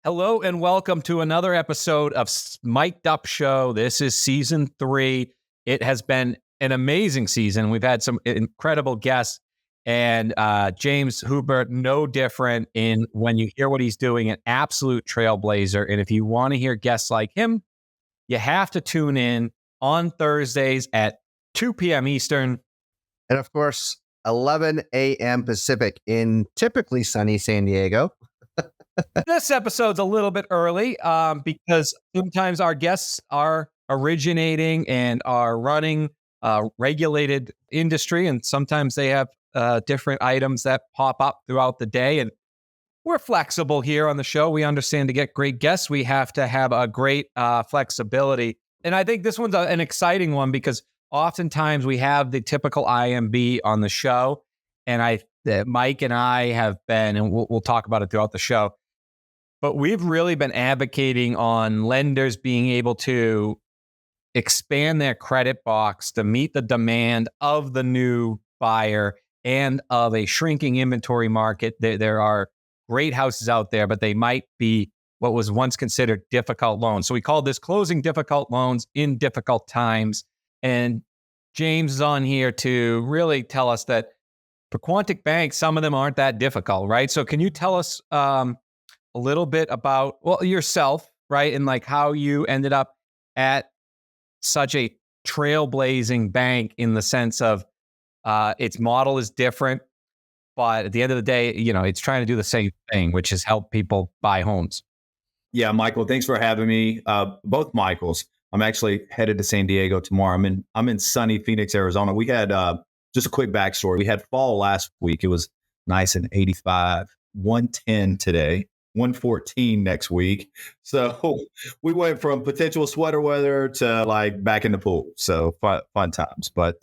Hello and welcome to another episode of MikedUp Show. This is season 3. It has been an amazing season. We've had some incredible guests, and James Hubert, no different in when you hear what he's doing, an absolute trailblazer. And if you want to hear guests like him, you have to tune in on Thursdays at 2 p.m. Eastern. And of course, 11 a.m. Pacific in typically sunny San Diego. This episode's a little bit early because sometimes our guests are originating and are running a regulated industry, and sometimes they have different items that pop up throughout the day. And we're flexible here on the show. We understand to get great guests, we have to have a great flexibility. And I think this one's an exciting one because oftentimes we have the typical IMB on the show, and Mike and I have been, and we'll talk about it throughout the show, but we've really been advocating on lenders being able to expand their credit box to meet the demand of the new buyer and of a shrinking inventory market. There are great houses out there, but they might be what was once considered difficult loans. So we call this closing difficult loans in difficult times. And James is on here to really tell us that for Quantic Bank, some of them aren't that difficult, right? So can you tell us a little bit about, yourself, right? And like how you ended up at such a trailblazing bank in the sense of its model is different, but at the end of the day, it's trying to do the same thing, which is help people buy homes. Yeah, Michael, thanks for having me. Both Michaels. I'm actually headed to San Diego tomorrow. I'm in sunny Phoenix, Arizona. We had just a quick backstory. We had fall last week. It was nice and 85, 110 today. 114 next week. So we went from potential sweater weather to like back in the pool. So fun times. But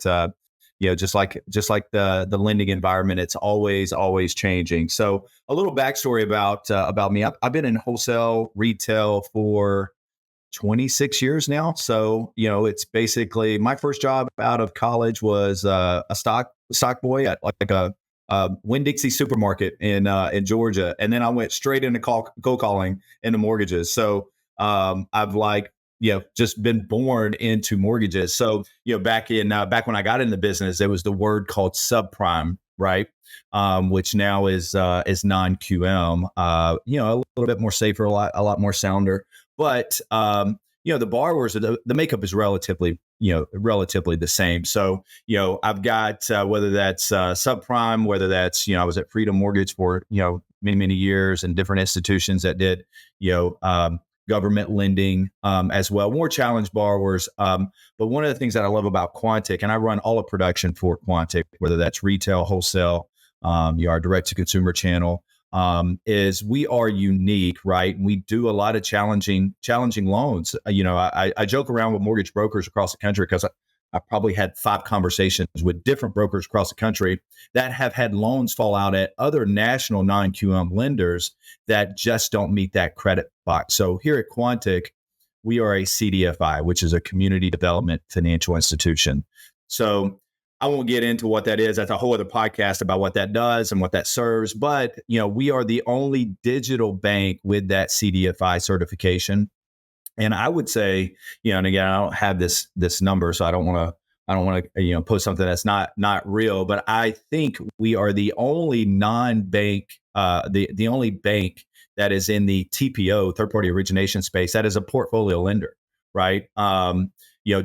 just like the lending environment, it's always changing. So a little backstory about me. I've been in wholesale retail for 26 years now. So, it's basically my first job out of college was a stock boy at like a Winn-Dixie supermarket in Georgia. And then I went straight into cold calling into mortgages. So I've just been born into mortgages. So, back when I got in the business, there was the word called subprime, right? Which now is non-QM, a little bit more safer, a lot more sounder. But, the borrowers, the makeup is relatively the same. So, I've got whether that's subprime, whether that's, I was at Freedom Mortgage for, many years and different institutions that did, government lending as well, more challenged borrowers. But one of the things that I love about Quantic, and I run all of production for Quantic, whether that's retail, wholesale, our direct to consumer channel, is we are unique, right? We do a lot of challenging loans. I joke around with mortgage brokers across the country because I probably had 5 conversations with different brokers across the country that have had loans fall out at other national non-QM lenders that just don't meet that credit box. So here at Quantic, we are a CDFI, which is a community development financial institution. So I won't get into what that is. That's a whole other podcast about what that does and what that serves. But, we are the only digital bank with that CDFI certification. And I would say, and again, I don't have this number, so I don't want to, post something that's not real. But I think we are the only non-bank, the only bank that is in the TPO, third party origination space, that is a portfolio lender, right?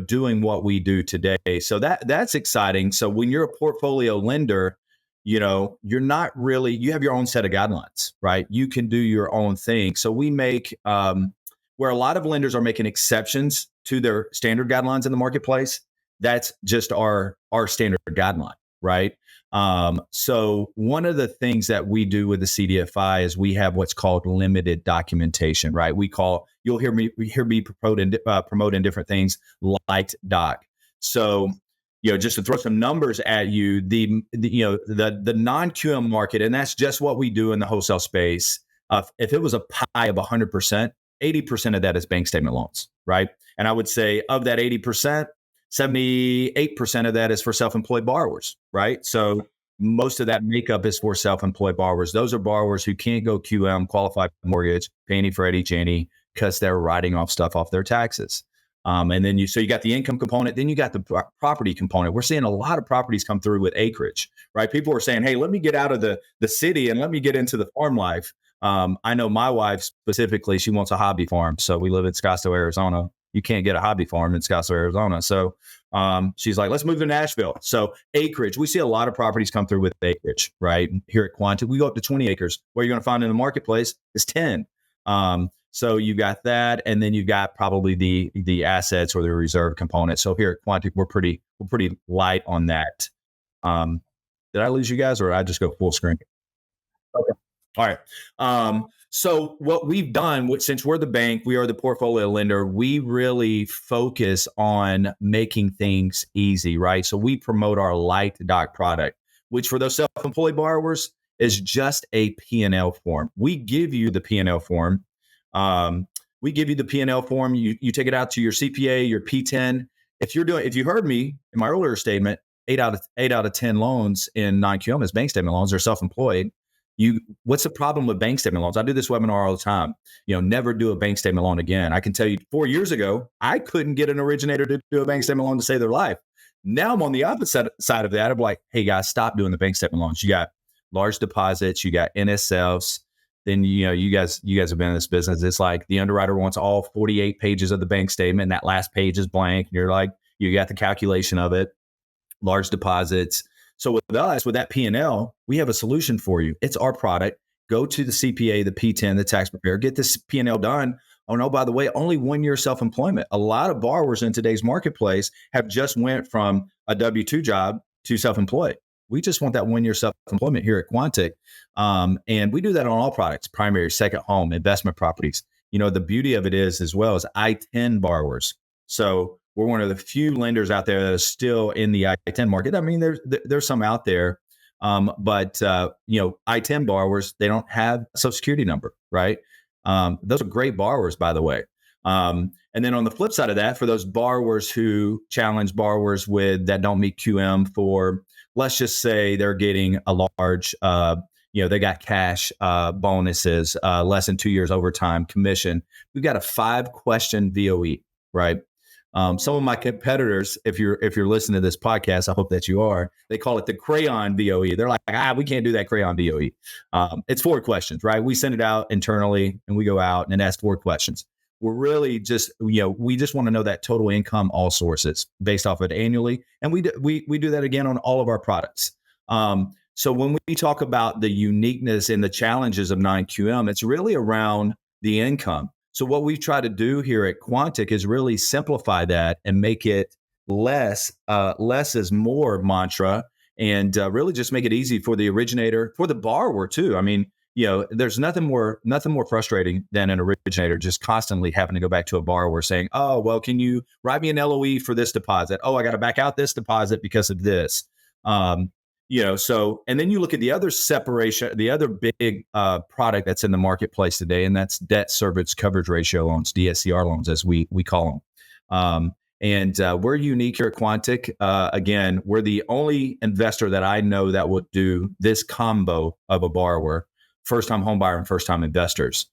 Doing what we do today. So that's exciting. So when you're a portfolio lender, you're not really, you have your own set of guidelines, right? You can do your own thing. So we make, where a lot of lenders are making exceptions to their standard guidelines in the marketplace, that's just our standard guideline, right? So one of the things that we do with the CDFI is we have what's called limited documentation, right? You'll hear me promoting different things like doc. So, just to throw some numbers at you, the non-QM market, and that's just what we do in the wholesale space. If it was a pie of 100%, 80% of that is bank statement loans, right? And I would say of that 80%, 78% of that is for self-employed borrowers, right? So most of that makeup is for self-employed borrowers. Those are borrowers who can't go QM, qualified mortgage, Fannie, Freddie, Ginnie, because they're writing off stuff off their taxes. And then you got the income component, then you got the property component. We're seeing a lot of properties come through with acreage, right? People are saying, hey, let me get out of the city and let me get into the farm life. I know my wife specifically, she wants a hobby farm. So we live in Scottsdale, Arizona. You can't get a hobby farm in Scottsdale, Arizona. So she's like, let's move to Nashville. So acreage, we see a lot of properties come through with acreage, right? Here at Quantic, we go up to 20 acres. What you're going to find in the marketplace is 10. So you got that, and then you got probably the assets or the reserve component. So here at Quantic, we're pretty light on that. Did I lose you guys, or did I just go full screen? Okay. All right. So what we've done, since we're the bank, we are the portfolio lender, we really focus on making things easy, right? So we promote our Light Doc product, which for those self-employed borrowers is just a P&L form. We give you the P&L form. We give you the P&L form. You take it out to your CPA, your P10. If you heard me in my earlier statement, 8 out of 10 loans in non-QM as bank statement loans are self-employed. What's the problem with bank statement loans? I do this webinar all the time. Never do a bank statement loan again. I can tell you 4 years ago, I couldn't get an originator to do a bank statement loan to save their life. Now I'm on the opposite side of that. I'm like, hey guys, stop doing the bank statement loans. You got large deposits, you got NSFs. Then, you guys have been in this business. It's like the underwriter wants all 48 pages of the bank statement. And that last page is blank. And you're like, you got the calculation of it, large deposits. So with us, with that P&L, we have a solution for you. It's our product. Go to the CPA, the P10, the tax preparer, get this P&L done. Oh no, by the way, only 1 year self-employment. A lot of borrowers in today's marketplace have just went from a W-2 job to self-employed. We just want that 1 year self-employment here at Quantic. And we do that on all products, primary, second home, investment properties. The beauty of it is, as well as I-10 borrowers. So we're one of the few lenders out there that is still in the I-10 market. I mean, there's some out there, but I-10 borrowers, they don't have a Social Security number, right? Those are great borrowers, by the way. And then on the flip side of that, for those borrowers who challenge borrowers that don't meet QM for, let's just say they're getting a large, they got cash bonuses, less than 2 years overtime, commission. We've got a 5-question VOE, right? Some of my competitors, if you're listening to this podcast, I hope that you are, they call it the crayon VOE. They're like, we can't do that crayon VOE. It's 4 questions, right? We send it out internally and we go out and ask 4 questions. We're really just, we just want to know that total income, all sources based off of it annually. And we do that again on all of our products. So when we talk about the uniqueness and the challenges of non-QM, it's really around the income. So what we try to do here at Quantic is really simplify that and make it less is more mantra, and really just make it easy for the originator, for the borrower too. I mean, there's nothing more frustrating than an originator just constantly having to go back to a borrower saying, oh, well, can you write me an LOE for this deposit? Oh, I got to back out this deposit because of this. So, and then you look at the other separation, the other big product that's in the marketplace today, and that's debt service coverage ratio loans, DSCR loans, as we call them. And we're unique here at Quantic. Again, we're the only investor that I know that would do this combo of a borrower, first-time home buyer and first-time investors.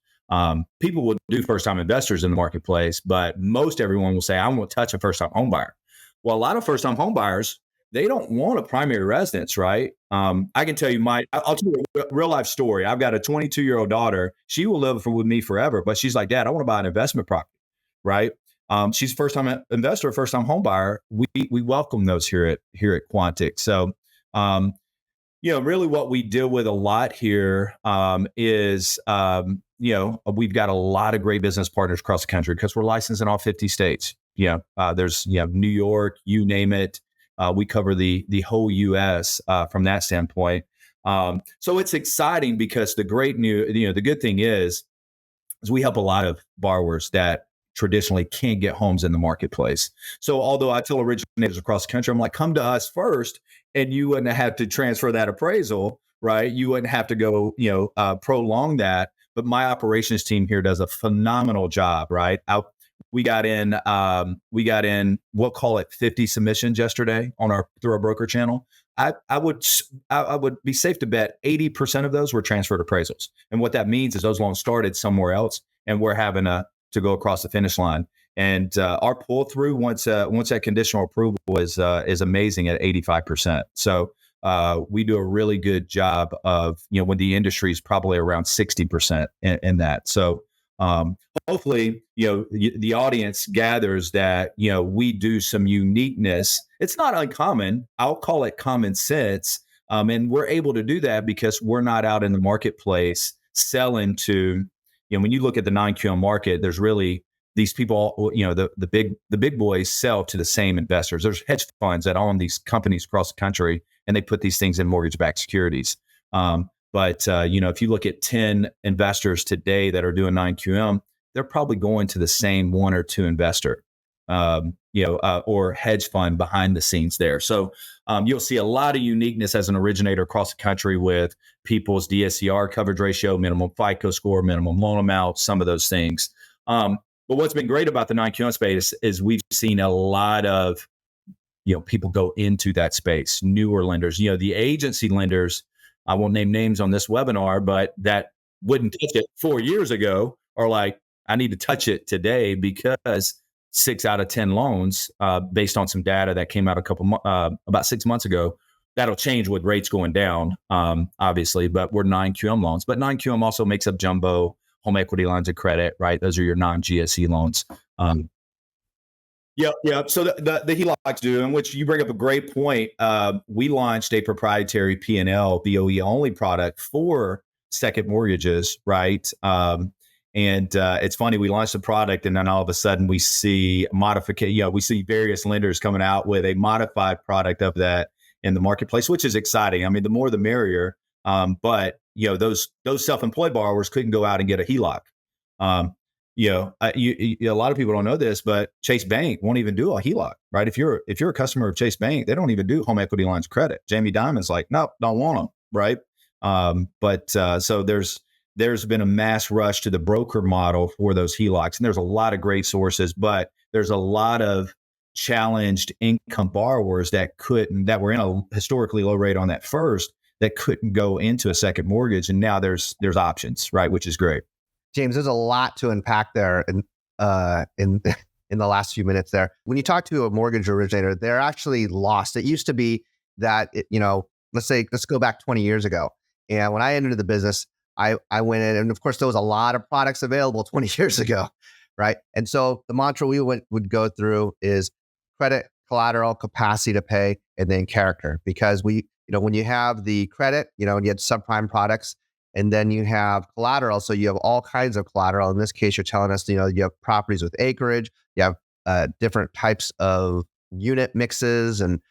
People will do first-time investors in the marketplace, but most everyone will say, I won't touch a first-time home buyer. Well, a lot of first-time home buyers, they don't want a primary residence, right? I can tell you I'll tell you a real life story. I've got a 22-year-old daughter. She will live with me forever, but she's like, Dad, I want to buy an investment property, right? She's a first-time investor, first-time home buyer. We welcome those here at Quantic. So, really what we deal with a lot here is, we've got a lot of great business partners across the country because we're licensed in all 50 states. There's New York, you name it. We cover the whole U.S. From that standpoint. So it's exciting because the good thing is we help a lot of borrowers that traditionally can't get homes in the marketplace. So although I tell originators across the country, I'm like, come to us first, and you wouldn't have to transfer that appraisal, right? You wouldn't have to go, prolong that. But my operations team here does a phenomenal job, right? we got in we'll call it 50 submissions yesterday through our broker channel. I would be safe to bet 80% of those were transferred appraisals. And what that means is those loans started somewhere else, and we're having to go across the finish line. And our pull through once that conditional approval is amazing at 85%. So we do a really good job of, when the industry is probably around 60% in that. So hopefully, the audience gathers that, we do some uniqueness. It's not uncommon. I'll call it common sense. And we're able to do that because we're not out in the marketplace selling to, when you look at the non-QM market, there's really these people, the big boys sell to the same investors. There's hedge funds that own these companies across the country, and they put these things in mortgage-backed securities. But if you look at 10 investors today that are doing non-QM, they're probably going to the same one or two investor, or hedge fund behind the scenes there. So you'll see a lot of uniqueness as an originator across the country with people's DSCR coverage ratio, minimum FICO score, minimum loan amount, some of those things. But what's been great about the non-QM space is we've seen a lot of, people go into that space, newer lenders, the agency lenders. I won't name names on this webinar, but that wouldn't touch it 4 years ago are like, I need to touch it today because 6 out of 10 loans, based on some data that came out about 6 months ago, that'll change with rates going down, obviously, but we're non-QM loans. But non-QM also makes up jumbo, home equity lines of credit, right? Those are your non-GSE loans. Yeah. So the HELOCs do, in which you bring up a great point. We launched a proprietary P&L BOE only product for second mortgages, right? And it's funny, we launched the product and then all of a sudden we see modification. We see various lenders coming out with a modified product of that in the marketplace, which is exciting. I mean, the more the merrier. But those self-employed borrowers couldn't go out and get a HELOC. A lot of people don't know this, but Chase Bank won't even do a HELOC, right? If you're a customer of Chase Bank, they don't even do home equity lines of credit. Jamie Dimon's like, nope, don't want them, right? So there's been a mass rush to the broker model for those HELOCs, and there's a lot of great sources, but there's a lot of challenged income borrowers that were in a historically low rate on that first, that couldn't go into a second mortgage, and now there's options, right? Which is great. James, there's a lot to unpack there in the last few minutes there. When you talk to a mortgage originator, they're actually lost. It used to be that, let's go back 20 years ago. And when I entered the business, I went in, and of course, there was a lot of products available 20 years ago, right? And so the mantra we would go through is credit, collateral, capacity to pay, and then character. Because when you have the credit, and you had subprime products, and then you have collateral. So you have all kinds of collateral. In this case, you're telling us, you have properties with acreage, you have different types of unit mixes, and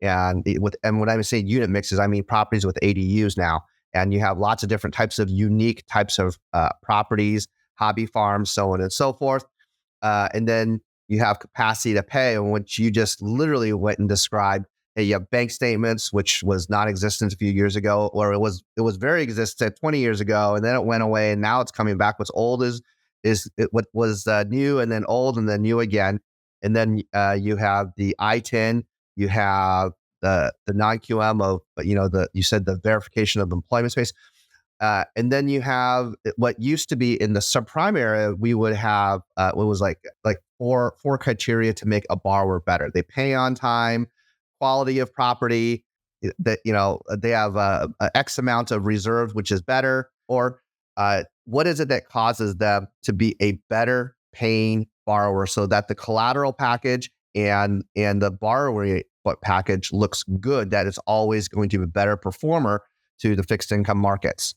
when I say unit mixes, I mean properties with ADUs now. And you have lots of different types of unique types of properties, hobby farms, so on and so forth. And then you have capacity to pay, in which you just literally went and described. Hey, you have bank statements, which was non-existent a few years ago, or it was very existent 20 years ago, and then it went away, and now it's coming back. What's old is what was new, and then old, and then new again. And then you have the I-10, you have the non-QM of you said the verification of employment space, and then you have what used to be in the subprime area. We would have what was like four criteria to make a borrower better. They pay on time, quality of property, that they have a X amount of reserves, which is better, or what is it that causes them to be a better paying borrower, so that the collateral package and the borrower package looks good, that it's always going to be a better performer to the fixed income markets.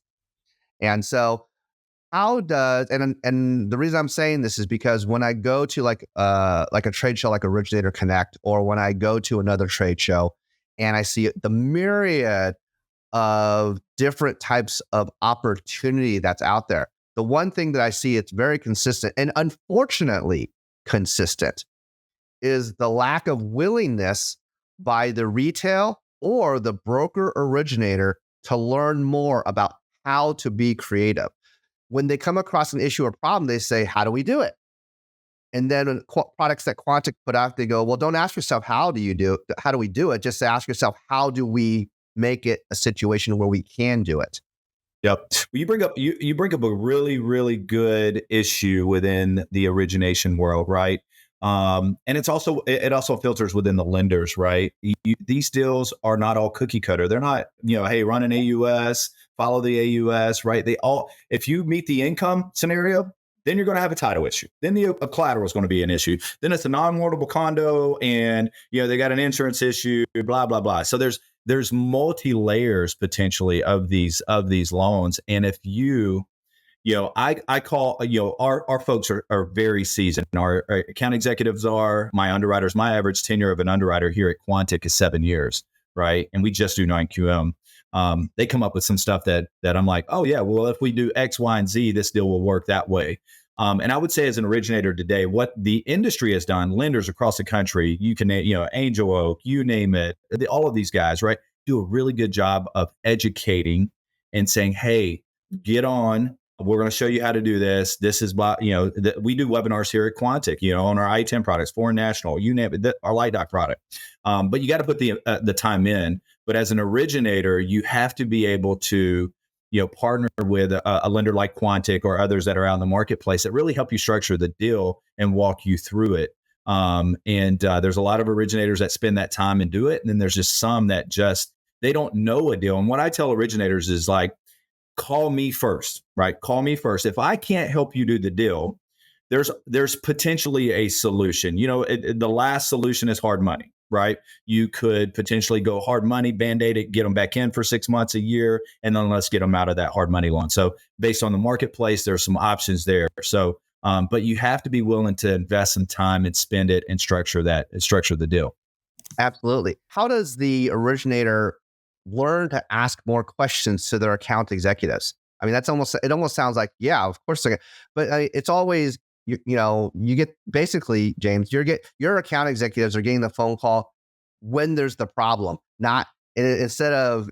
And so how does, and the reason I'm saying this is because when I go to like a trade show like Originator Connect, or when I go to another trade show and I see the myriad of different types of opportunity that's out there, the one thing that I see it's very consistent, and unfortunately consistent, is the lack of willingness by the retail or the broker originator to learn more about how to be creative. When they come across an issue or problem, they say, how do we do it? And then when products that Quantic put out, they go, well, don't ask yourself, how do we do it? Just ask yourself, how do we make it a situation where we can do it? Yep. Well, you bring up a really, really good issue within the origination world, right? And it also filters within the lenders, right? These deals are not all cookie cutter. They're not, hey, run an AUS, follow the AUS, right? If you meet the income scenario, then you're going to have a title issue. Then the collateral is going to be an issue. Then it's a non-mortgable condo, and they got an insurance issue, blah blah blah. So there's multi layers potentially of these loans, and if I call, our folks are very seasoned. Our account executives are, my underwriters. My average tenure of an underwriter here at Quantic is 7 years, right? And we just do 9QM. They come up with some stuff that I'm like, oh yeah, well, if we do X, Y, and Z, this deal will work that way. And I would say as an originator today, what the industry has done, lenders across the country, you can, Angel Oak, you name it, all of these guys, right, do a really good job of educating and saying, hey, get on. We're going to show you how to do this. This is why, we do webinars here at Quantic, on our I-10 products, foreign national, you name it, our Light Doc product. But you got to put the time in. But as an originator, you have to be able to, partner with a lender like Quantic or others that are out in the marketplace that really help you structure the deal and walk you through it. And there's a lot of originators that spend that time and do it. And then there's just some that they don't know a deal. And what I tell originators is like, call me first, right? Call me first. If I can't help you do the deal, there's potentially a solution. The last solution is hard money, right? You could potentially go hard money, Band-Aid it, get them back in for 6 months, a year, and then let's get them out of that hard money loan. So based on the marketplace, there's some options there. So, but you have to be willing to invest some time and spend it and structure the deal. Absolutely. How does the originator learn to ask more questions to their account executives? I mean, it almost sounds like, yeah, of course. But it's always, you get basically, James, your account executives are getting the phone call when there's the problem, not instead of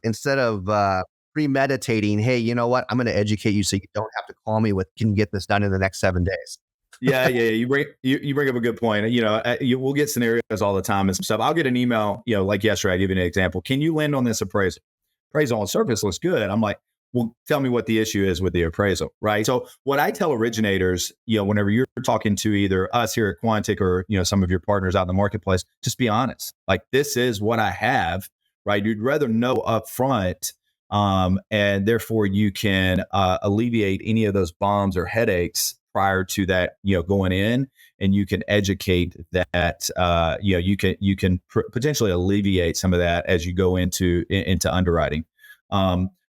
premeditating, hey, you know what? I'm going to educate you so you don't have to call me can you get this done in the next 7 days? Yeah. You bring up a good point. We'll get scenarios all the time and some stuff. I'll get an email, like yesterday, I give you an example. Can you lend on this appraisal? Appraisal on surface looks good. I'm like, well, tell me what the issue is with the appraisal, right? So what I tell originators, whenever you're talking to either us here at Quantic or, some of your partners out in the marketplace, just be honest. Like, this is what I have, right? You'd rather know up front, and therefore you can alleviate any of those bombs or headaches prior to that, going in, and you can educate that, you can potentially alleviate some of that as you go into underwriting.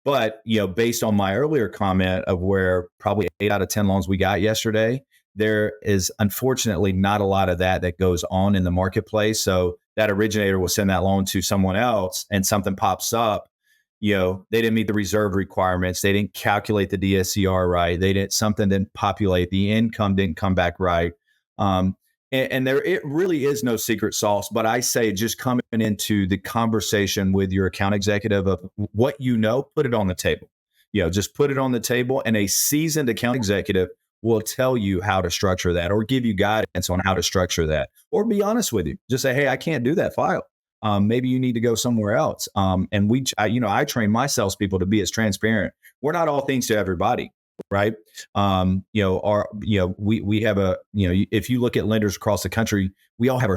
But, based on my earlier comment of where probably 8 out of 10 loans we got yesterday, there is unfortunately not a lot of that goes on in the marketplace. So that originator will send that loan to someone else and something pops up. They didn't meet the reserve requirements. They didn't calculate the DSCR right. Something didn't populate. The income didn't come back right. And it really is no secret sauce, but I say just coming into the conversation with your account executive of what put it on the table. Just put it on the table, and a seasoned account executive will tell you how to structure that or give you guidance on how to structure that, or be honest with you. Just say, hey, I can't do that file. Maybe you need to go somewhere else. And I train my salespeople to be as transparent. We're not all things to everybody. Right. We have if you look at lenders across the country, we all have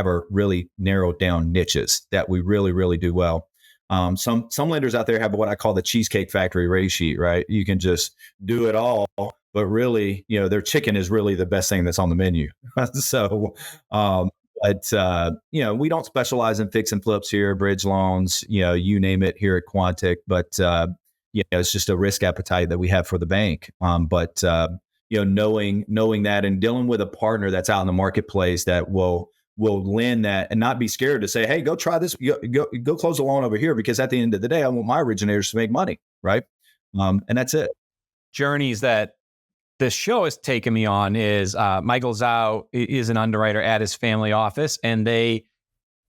our really narrowed down niches that we really, really do well. Some lenders out there have what I call the Cheesecake Factory rate sheet, right? You can just do it all, but really, their chicken is really the best thing that's on the menu. So, we don't specialize in fix and flips here, bridge loans, you name it here at Quantic, but, it's just a risk appetite that we have for the bank. But knowing that and dealing with a partner that's out in the marketplace that will lend that and not be scared to say, hey, go try this, go close a loan over here, because at the end of the day, I want my originators to make money. Right. And that's it. Journeys that this show has taken me on is Michael Zhao is an underwriter at his family office, and they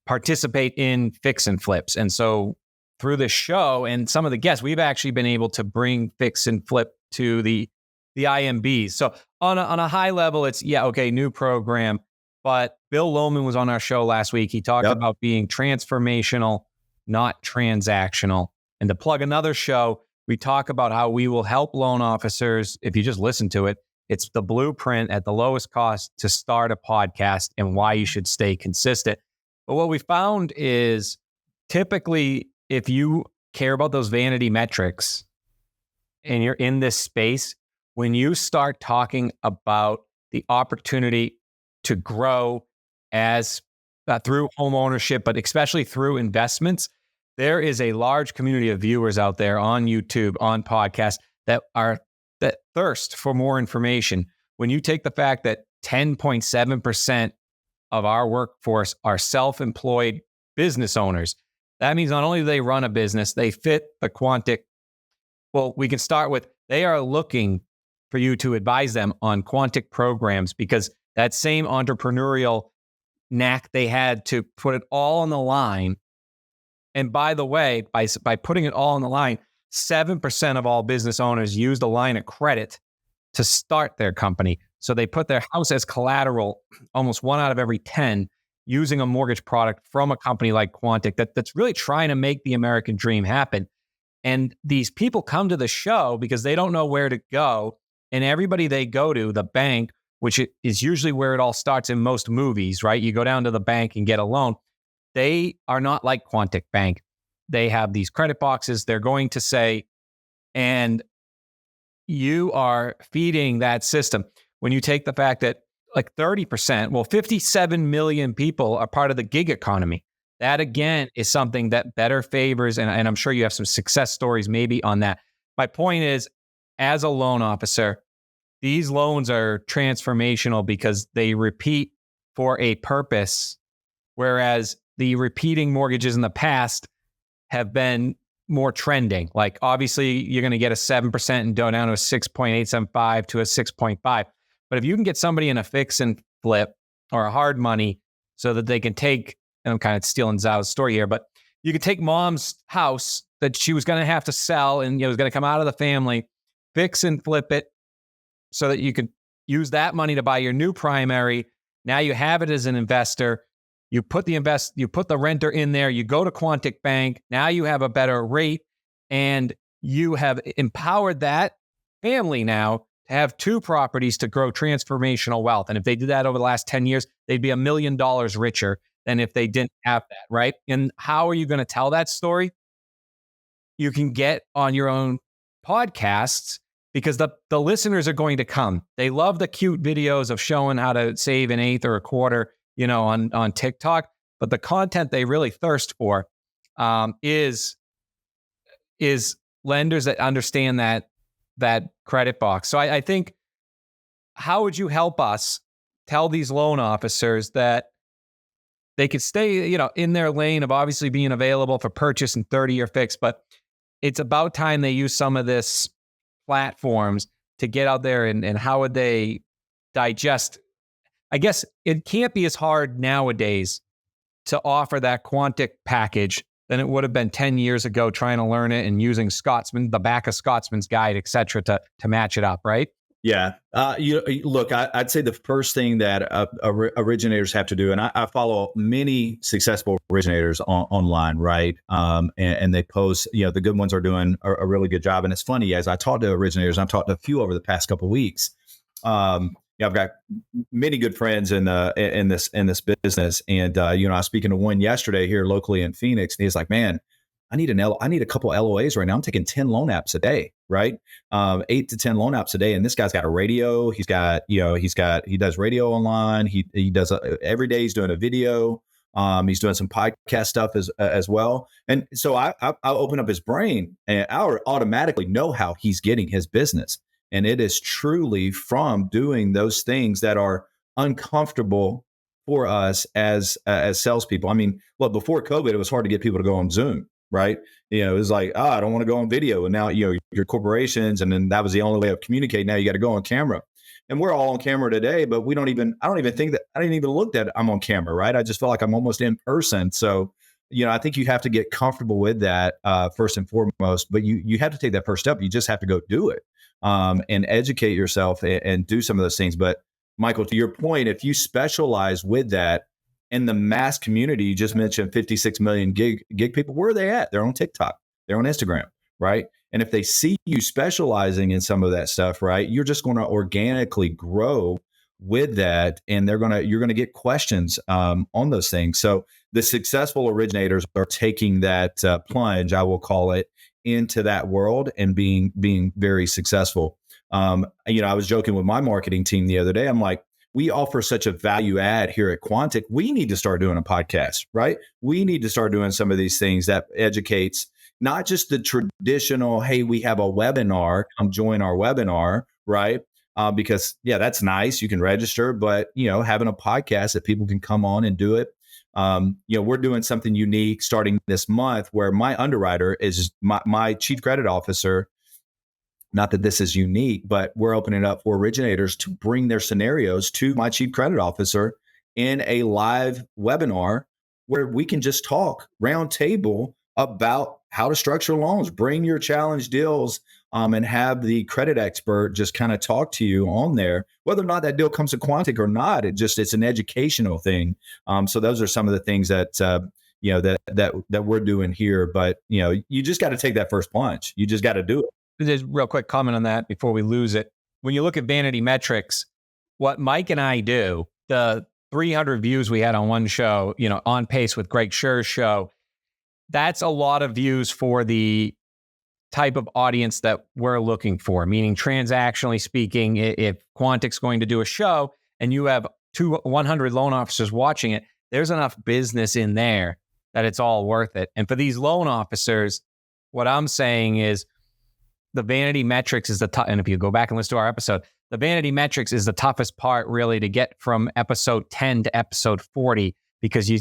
participate in fix and flips. And so through this show and some of the guests, we've actually been able to bring fix and flip to the the IMBs. So on a high level, it's, okay, new program. But Bill Lohman was on our show last week. He talked about being transformational, not transactional. And to plug another show, we talk about how we will help loan officers. If you just listen to it, it's the blueprint at the lowest cost to start a podcast and why you should stay consistent. But what we found is typically, if you care about those vanity metrics and you're in this space, when you start talking about the opportunity to grow as through home ownership, but especially through investments, there is a large community of viewers out there on YouTube, on podcasts that thirst for more information. When you take the fact that 10.7% of our workforce are self-employed business owners, that means not only do they run a business, they fit the Quantic. Well, we can start with, they are looking for you to advise them on Quantic programs, because that same entrepreneurial knack they had to put it all on the line. And by the way, by putting it all on the line, 7% of all business owners used a line of credit to start their company. So they put their house as collateral, almost 1 out of every 10, using a mortgage product from a company like Quantic that's really trying to make the American dream happen. And these people come to the show because they don't know where to go. And everybody they go to, the bank, which is usually where it all starts in most movies, right? You go down to the bank and get a loan. They are not like Quantic Bank. They have these credit boxes. They're going to say, and you are feeding that system. When you take the fact that like 30%, 57 million people are part of the gig economy. That again is something that better favors, and I'm sure you have some success stories maybe on that. My point is, as a loan officer, these loans are transformational because they repeat for a purpose, whereas the repeating mortgages in the past have been more trending. Like obviously you're going to get a 7% and go down to a 6.875 to a 6.5. But if you can get somebody in a fix and flip or a hard money so that they can take, and I'm kind of stealing Zhao's story here, but you could take mom's house that she was going to have to sell and was going to come out of the family, fix and flip it so that you could use that money to buy your new primary. Now you have it as an investor. You put the renter in there, you go to Quantic Bank, now you have a better rate, and you have empowered that family now to have 2 properties to grow transformational wealth. And if they did that over the last 10 years, they'd be $1 million richer than if they didn't have that, right? And how are you going to tell that story? You can get on your own podcasts because the listeners are going to come. They love the cute videos of showing how to save an eighth or a quarter, on TikTok, but the content they really thirst for is lenders that understand that credit box. So I think, how would you help us tell these loan officers that they could stay, in their lane of obviously being available for purchase and 30-year fix, but it's about time they use some of this platforms to get out there, and how would they digest? I guess it can't be as hard nowadays to offer that Quantic package than it would have been 10 years ago trying to learn it and using the back of Scotsman's Guide, et cetera, to match it up, right? Yeah. Look, I'd say the first thing that originators have to do, and I follow many successful originators online, right? And they post, the good ones are doing a really good job. And it's funny, as I talk to originators, I've talked to a few over the past couple of weeks. I've got many good friends in this business, and I was speaking to one yesterday here locally in Phoenix, and he's like, "Man, I need a couple LOAs right now. I'm taking 10 loan apps a day, right? 8 to 10 loan apps a day, and this guy's got a radio. He does radio online. He does every day. He's doing a video. He's doing some podcast stuff as well. And so I'll open up his brain, and I'll automatically know how he's getting his business. And it is truly from doing those things that are uncomfortable for us as salespeople. I mean, well, before COVID, it was hard to get people to go on Zoom, right? It was like, I don't want to go on video. And now, your corporations, and then that was the only way of communicating. Now you got to go on camera. And we're all on camera today, but I don't even think that, I didn't even look that I'm on camera, right? I just feel like I'm almost in person. So, I think you have to get comfortable with that first and foremost, but you have to take that first step. You just have to go do it. and educate yourself and do some of those things. But Michael, to your point, if you specialize with that in the mass community, you just mentioned 56 million gig people, where are they at? They're on TikTok, they're on Instagram, right? And if they see you specializing in some of that stuff, right, you're just going to organically grow with that, and you're gonna get questions on those things. So the successful originators are taking that plunge, I will call it, into that world and being very successful. I was joking with my marketing team the other day. I'm like, we offer such a value add here at Quantic. We need to start doing a podcast, right? We need to start doing some of these things that educates not just the traditional, hey, we have a webinar, come join our webinar, right? Because that's nice. You can register, but having a podcast that people can come on and do it. We're doing something unique starting this month where my underwriter is my chief credit officer. Not that this is unique, but we're opening up for originators to bring their scenarios to my chief credit officer in a live webinar where we can just talk round table about how to structure loans, bring your challenge deals, and have the credit expert just kind of talk to you on there, whether or not that deal comes to Quantic or not. It's an educational thing. So those are some of the things that that we're doing here. But you just got to take that first plunge. You just got to do it. Just real quick comment on that before we lose it. When you look at vanity metrics, what Mike and I do, the 300 views we had on one show, on pace with Greg Scher's show, that's a lot of views for the type of audience that we're looking for, meaning transactionally speaking, if Quantic's going to do a show and you have 100 loan officers watching it, there's enough business in there that it's all worth it. And for these loan officers, what I'm saying is the vanity metrics is and if you go back and listen to our episode, the vanity metrics is the toughest part really to get from episode 10 to episode 40, because you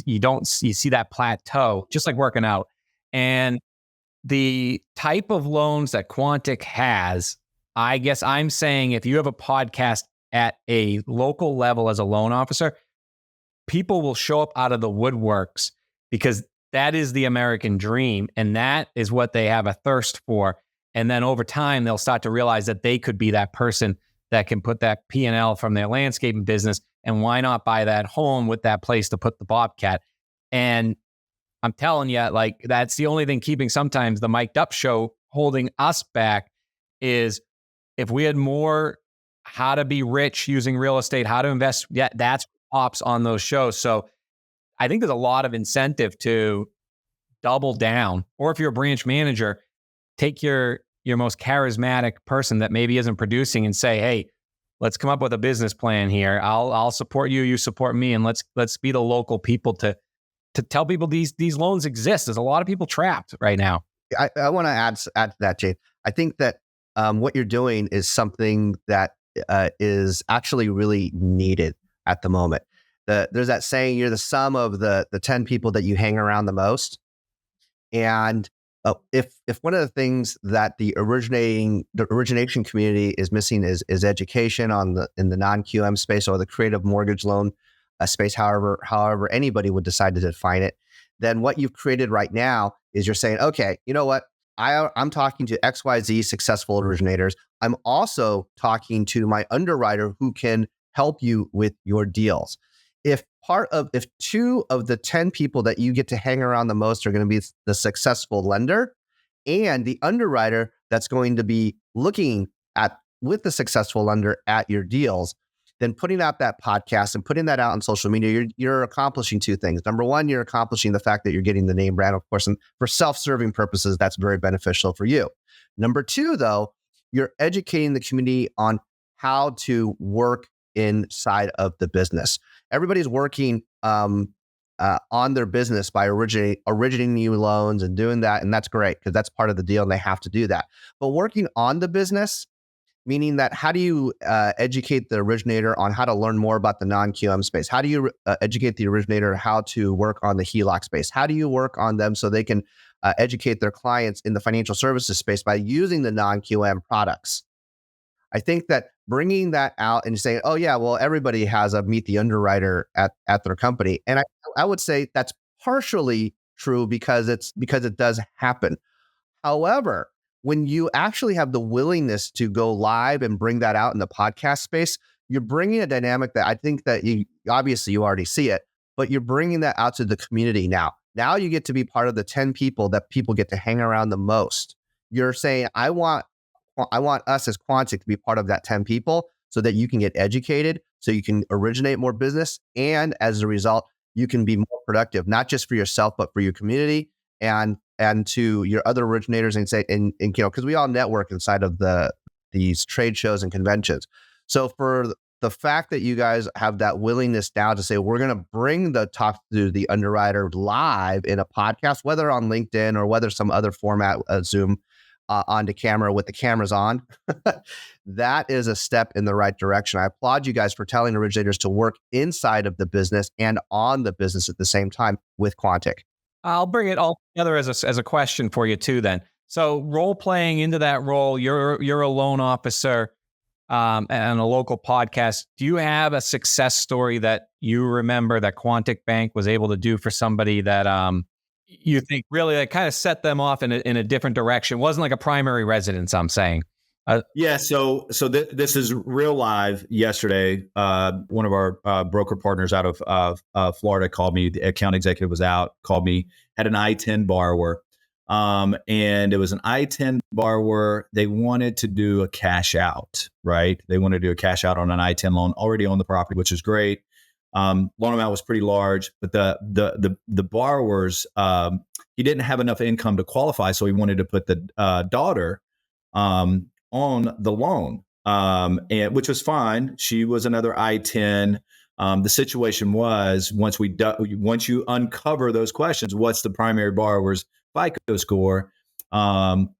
see that plateau, just like working out. And the type of loans that Quantic has, I guess I'm saying if you have a podcast at a local level as a loan officer, people will show up out of the woodworks because that is the American dream. And that is what they have a thirst for. And then over time, they'll start to realize that they could be that person that can put that P&L from their landscaping business. And why not buy that home with that place to put the Bobcat? And I'm telling you, like, that's the only thing keeping sometimes the MikedUp Show holding us back is if we had more how to be rich using real estate, how to invest, that's what pops on those shows. So I think there's a lot of incentive to double down. Or if you're a branch manager, take your most charismatic person that maybe isn't producing and say, hey, let's come up with a business plan here. I'll support you, you support me, and let's be the local people to tell people these loans exist. There's a lot of people trapped right now. I want to add to that, Jay. I think that what you're doing is something that is actually really needed at the moment. There's that saying, you're the sum of the 10 people that you hang around the most. And if one of the things that the origination community is missing is education in the non-QM space or the creative mortgage loan space, however anybody would decide to define it, then what you've created right now is you're saying, okay, you know what? I'm talking to XYZ successful originators. I'm also talking to my underwriter who can help you with your deals. If two of the 10 people that you get to hang around the most are going to be the successful lender and the underwriter that's going to be looking at with the successful lender at your deals, then putting out that podcast and putting that out on social media, you're accomplishing two things. Number one, you're accomplishing the fact that you're getting the name brand, of course, and for self-serving purposes, that's very beneficial for you. Number two, though, you're educating the community on how to work inside of the business. Everybody's working on their business by originating new loans and doing that, and that's great because that's part of the deal, and they have to do that. But working on the business, meaning that how do you educate the originator on how to learn more about the non-QM space? How do you educate the originator how to work on the HELOC space? How do you work on them so they can educate their clients in the financial services space by using the non-QM products? I think that bringing that out and saying, oh yeah, well, everybody has a meet the underwriter at their company. And I would say that's partially true because it does happen. However, when you actually have the willingness to go live and bring that out in the podcast space, you're bringing a dynamic that I think that you already see it, but you're bringing that out to the community now. Now you get to be part of the 10 people that people get to hang around the most. You're saying, I want us as Quantic to be part of that 10 people so that you can get educated, so you can originate more business. And as a result, you can be more productive, not just for yourself, but for your community and to your other originators and say, and because we all network inside of these trade shows and conventions. So for the fact that you guys have that willingness now to say, we're going to bring the talk to the underwriter live in a podcast, whether on LinkedIn or whether some other format, Zoom, onto camera with the cameras on, that is a step in the right direction. I applaud you guys for telling originators to work inside of the business and on the business at the same time with Quantic. I'll bring it all together as a question for you too then. So role playing into that role, you're a loan officer and a local podcast. Do you have a success story that you remember that Quantic Bank was able to do for somebody that you think really like kind of set them off in a different direction? It wasn't like a primary residence, I'm saying. Yeah. So this is real live. Yesterday, one of our broker partners out of Florida called me. The account executive was out, called me, had an I-10 borrower. And it was an I-10 borrower. They wanted to do a cash out, right? They wanted to do a cash out on an I-10 loan already on the property, which is great. Loan amount was pretty large, but the borrowers, he didn't have enough income to qualify. So he wanted to put the daughter on the loan, and which was fine. She was another I-10. The situation was once you uncover those questions, what's the primary borrower's FICO score?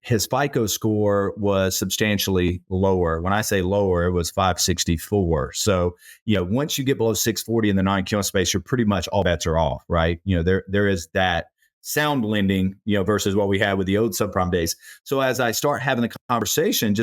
His FICO score was substantially lower. When I say lower, it was 564. So, once you get below 640 in the non-QM space, you're pretty much all bets are off, right? There is that sound lending, versus what we had with the old subprime days. So as I start having the conversation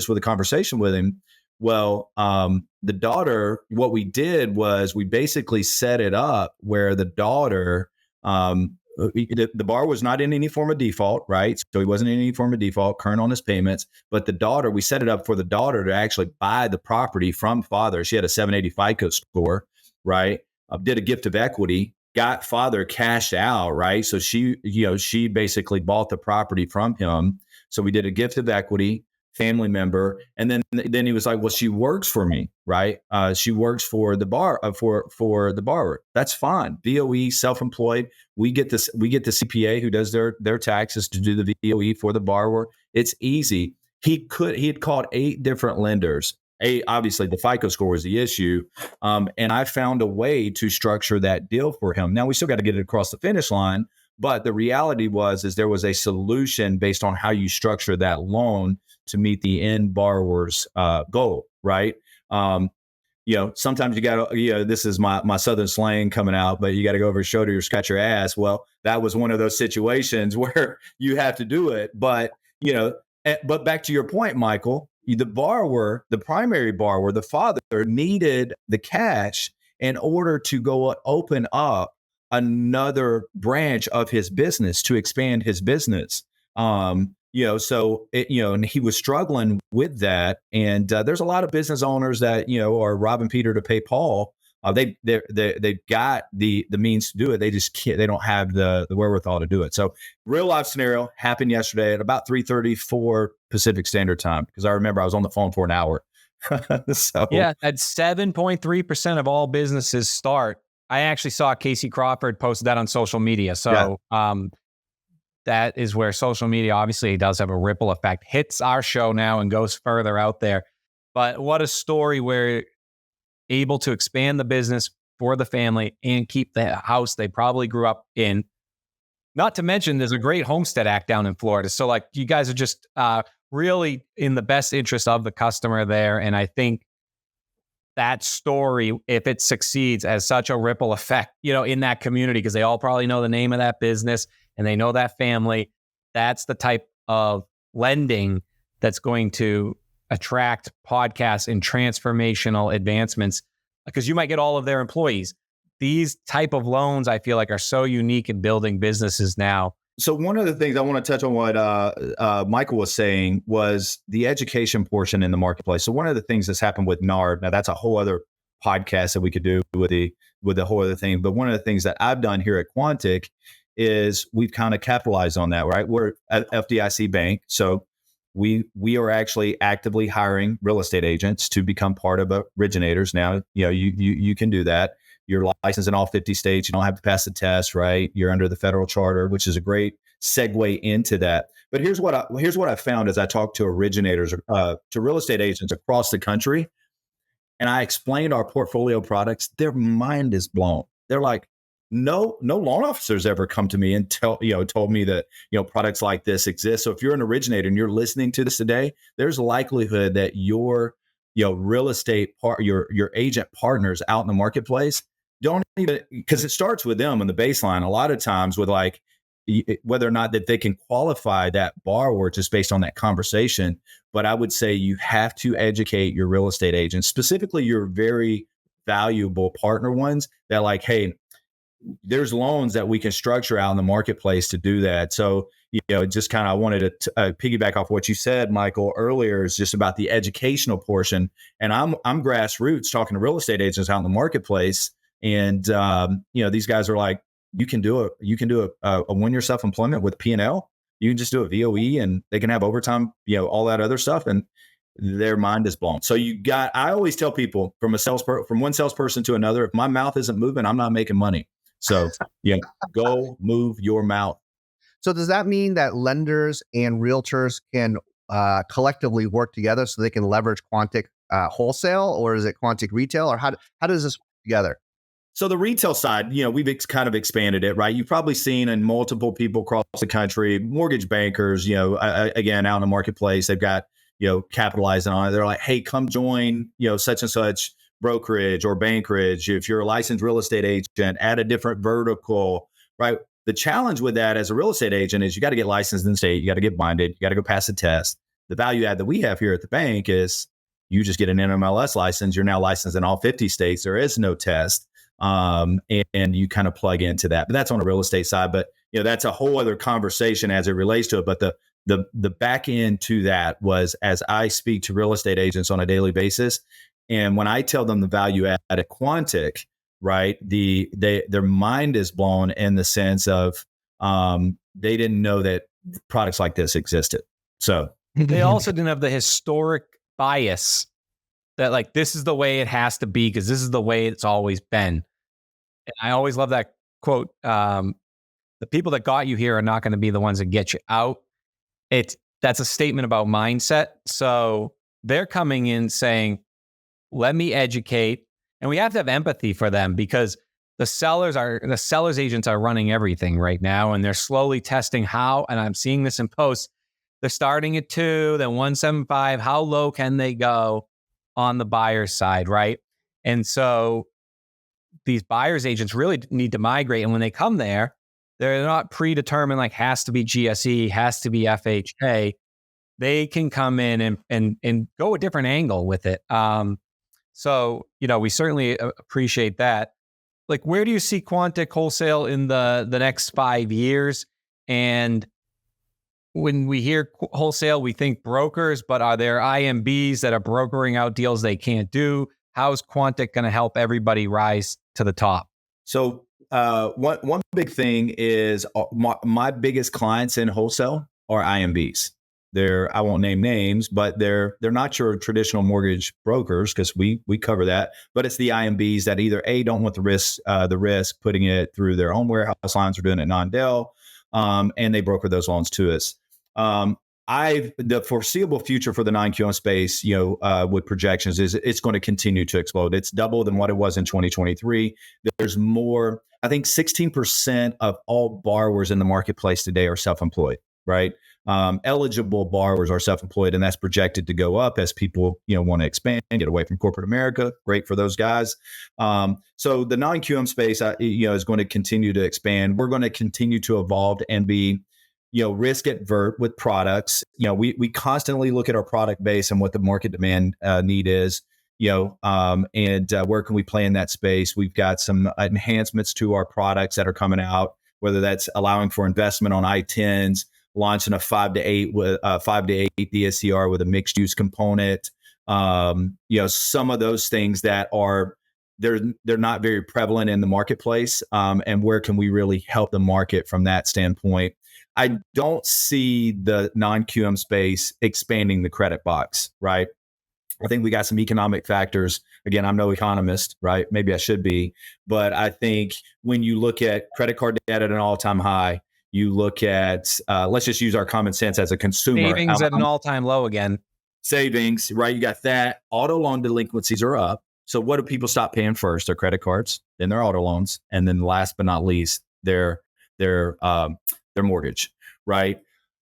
with him, well, the daughter, what we did was we basically set it up where the daughter, the borrower was not in any form of default, right? So he wasn't in any form of default, current on his payments. But the daughter, we set it up for the daughter to actually buy the property from father. She had a 780 FICO score, right? Did a gift of equity, got father cashed out, right? So she basically bought the property from him. So we did a gift of equity, family member, and then he was like, well, she works for me, right? She works for the for the borrower. That's fine. VOE, self-employed. We get the CPA who does their taxes to do the VOE for the borrower. It's easy. He had called 8 different lenders. Obviously the FICO score was the issue. And I found a way to structure that deal for him. Now we still got to get it across the finish line, but the reality is there was a solution based on how you structure that loan to meet the end borrower's goal, right? Sometimes you got to, this is my Southern slang coming out, but you got to go over your shoulder or scratch your ass. Well, that was one of those situations where you have to do it. But, but back to your point, Michael, the primary borrower, the father needed the cash in order to go open up another branch of his business to expand his business. And he was struggling with that. And there's a lot of business owners that, are robbing Peter to pay Paul. They've got the means to do it. They just can't, they don't have the wherewithal to do it. So real life scenario happened yesterday at about 3:34 Pacific Standard Time, because I remember I was on the phone for an hour. So yeah, at 7.3% of all businesses start. I actually saw Casey Crawford posted that on social media. So that is where social media obviously does have a ripple effect, hits our show now and goes further out there. But what a story where able to expand the business for the family and keep the house they probably grew up in. Not to mention, there's a great Homestead Act down in Florida. So like you guys are just really in the best interest of the customer there. And I think that story, if it succeeds, has such a ripple effect, in that community, because they all probably know the name of that business and they know that family. That's the type of lending that's going to attract podcasts and transformational advancements, because you might get all of their employees. These type of loans, I feel like, are so unique in building businesses now. So one of the things I want to touch on what Michael was saying was the education portion in the marketplace. So one of the things that's happened with NARD, now that's a whole other podcast that we could do with the whole other thing. But one of the things that I've done here at Quantic is we've kind of capitalized on that, right? We're at FDIC Bank, so we are actually actively hiring real estate agents to become part of originators. Now, you can do that. You're licensed in all 50 states. You don't have to pass the test, right? You're under the federal charter, which is a great segue into that. But here's what I found as I talked to originators, to real estate agents across the country, and I explained our portfolio products. Their mind is blown. They're like, no loan officers ever come to me and told me that products like this exist. So if you're an originator and you're listening to this today, there's a likelihood that your real estate your agent partners out in the marketplace don't even, because it starts with them in the baseline a lot of times with like whether or not that they can qualify that borrower just based on that conversation. But I would say you have to educate your real estate agents, specifically your very valuable partner ones, that like, hey, there's loans that we can structure out in the marketplace to do that. So, just kind of I wanted to piggyback off what you said, Michael, earlier, is just about the educational portion. And I'm grassroots talking to real estate agents out in the marketplace. And, these guys are like, you can do a 1 year self-employment with P&L. You can just do a VOE and they can have overtime, all that other stuff. And their mind is blown. So I always tell people from one salesperson to another, if my mouth isn't moving, I'm not making money. So go move your mouth. So does that mean that lenders and realtors can collectively work together so they can leverage Quantic wholesale, or is it Quantic retail, or how does this work together? So the retail side, we've kind of expanded it, right? You've probably seen in multiple people across the country, mortgage bankers, again, out in the marketplace, they've got, capitalizing on it. They're like, hey, come join, such and such brokerage or bankerage. If you're a licensed real estate agent, add a different vertical, right? The challenge with that as a real estate agent is you got to get licensed in the state. You got to get binded. You got to go pass the test. The value add that we have here at the bank is you just get an NMLS license. You're now licensed in all 50 states. There is no test. And you kind of plug into that. But that's on the real estate side. But that's a whole other conversation as it relates to it. But the back end to that was, as I speak to real estate agents on a daily basis, and when I tell them the value add at Quantic, right, their mind is blown in the sense of they didn't know that products like this existed. So they also didn't have the historic bias that like this is the way it has to be because this is the way it's always been. And I always love that quote. The people that got you here are not going to be the ones that get you out. That's a statement about mindset. So they're coming in saying, let me educate. And we have to have empathy for them because the sellers agents are running everything right now. And they're slowly testing how, and I'm seeing this in posts, they're starting at 2, then 175. How low can they go on the buyer's side, right? And so these buyer's agents really need to migrate. And when they come there, they're not predetermined, like has to be GSE, has to be FHA. They can come in and go a different angle with it. So, we certainly appreciate that. Like, where do you see Quantic wholesale in the next 5 years? And when we hear wholesale, we think brokers, but are there IMBs that are brokering out deals they can't do? How's Quantic going to help everybody rise to the top? So one big thing is my biggest clients in wholesale are IMBs. I won't name names, but they're not your traditional mortgage brokers because we cover that. But it's the IMBs that either don't want the risk putting it through their own warehouse lines or doing it non-Del, and they broker those loans to us. The foreseeable future for the non-QM space, with projections is it's going to continue to explode. It's double than what it was in 2023. There's more. I think 16% of all borrowers in the marketplace today are self-employed, right? Eligible borrowers are self-employed, and that's projected to go up as people, want to expand, get away from corporate America. Great for those guys. So the non-QM space, is going to continue to expand. We're going to continue to evolve and be, risk advert with products. We constantly look at our product base and what the market demand need is. And where can we play in that space? We've got some enhancements to our products that are coming out whether that's allowing for investment on I-10s, launching a 5 to 8 with 5 to 8 DSCR with a mixed use component. Some of those things that are they're not very prevalent in the marketplace, and where can we really help the market from that standpoint? I don't see the non-QM space expanding the credit box, right? I think we got some economic factors. Again, I'm no economist, right? Maybe I should be. But I think when you look at credit card debt at an all-time high, you look at, let's just use our common sense as a consumer. Savings at an all-time low again. Savings, right? You got that. Auto loan delinquencies are up. So what do people stop paying first? Their credit cards, then their auto loans, and then last but not least, their mortgage, right?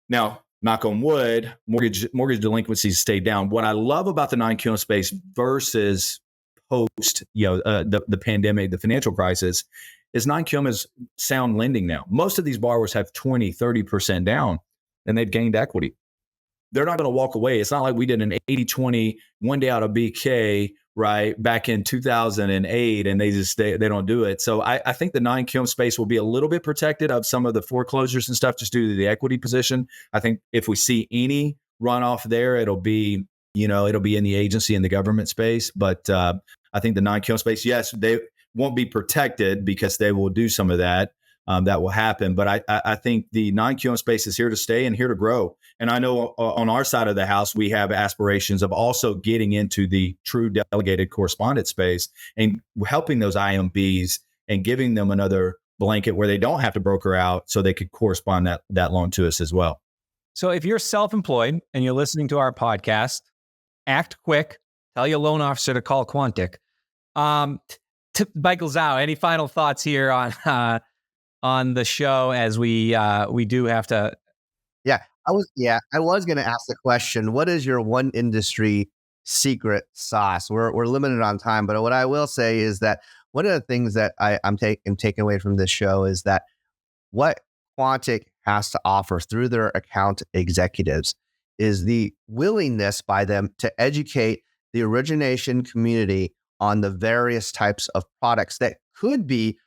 Now, knock on wood, mortgage delinquencies stay down. What I love about the non-QM space versus post, the pandemic, the financial crisis, is non-QM is sound lending now. Most of these borrowers have 20, 30% down, and they've gained equity. They're not going to walk away. It's not like we did an 80-20 one day out of BK, right, back in 2008, and they don't do it. So I think the non-QM space will be a little bit protected of some of the foreclosures and stuff just due to the equity position. I think if we see any runoff there, it'll be in the agency and the government space. But I think the non-QM space, yes, they won't be protected because they will do some of that. That will happen. But I think the non-QM space is here to stay and here to grow. And I know on our side of the house, we have aspirations of also getting into the true delegated correspondent space and helping those IMBs and giving them another blanket where they don't have to broker out so they could correspond that loan to us as well. So if you're self-employed and you're listening to our podcast, act quick. Tell your loan officer to call Quantic. Michael Zhao, any final thoughts here on the show as we do have to? I was going to ask the question, what is your one industry secret sauce? We're limited on time, but what I will say is that one of the things that I'm taking away from this show is that what Quantic has to offer through their account executives is the willingness by them to educate the origination community on the various types of products that could be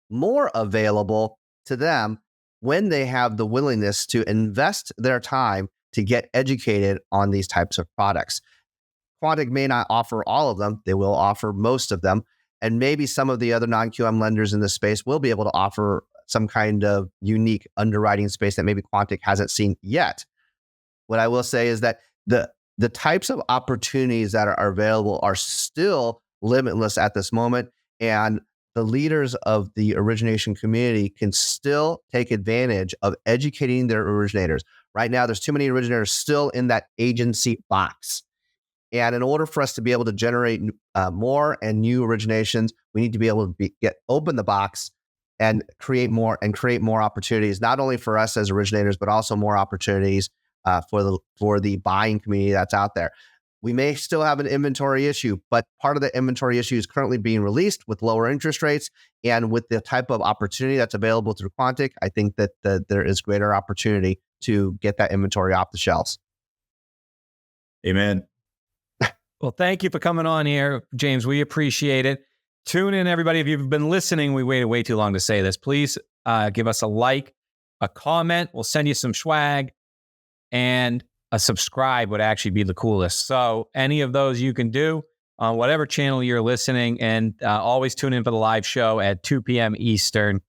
more available to them when they have the willingness to invest their time to get educated on these types of products. Quantic may not offer all of them. They will offer most of them. And maybe some of the other non-QM lenders in this space will be able to offer some kind of unique underwriting space that maybe Quantic hasn't seen yet. What I will say is that the types of opportunities that are available are still limitless at this moment. And the leaders of the origination community can still take advantage of educating their originators. Right now, there's too many originators still in that agency box. And in order for us to be able to generate more and new originations, we need to be able to open the box and create more opportunities, not only for us as originators, but also more opportunities for the buying community that's out there. We may still have an inventory issue, but part of the inventory issue is currently being released with lower interest rates. And with the type of opportunity that's available through Quantic, I think that there is greater opportunity to get that inventory off the shelves. Amen. Well, thank you for coming on here, James. We appreciate it. Tune in, everybody. If you've been listening, we waited way too long to say this. Please give us a like, a comment. We'll send you some swag, and a subscribe would actually be the coolest. So any of those you can do on whatever channel you're listening, and always tune in for the live show at 2 p.m. Eastern.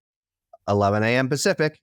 11 a.m. Pacific.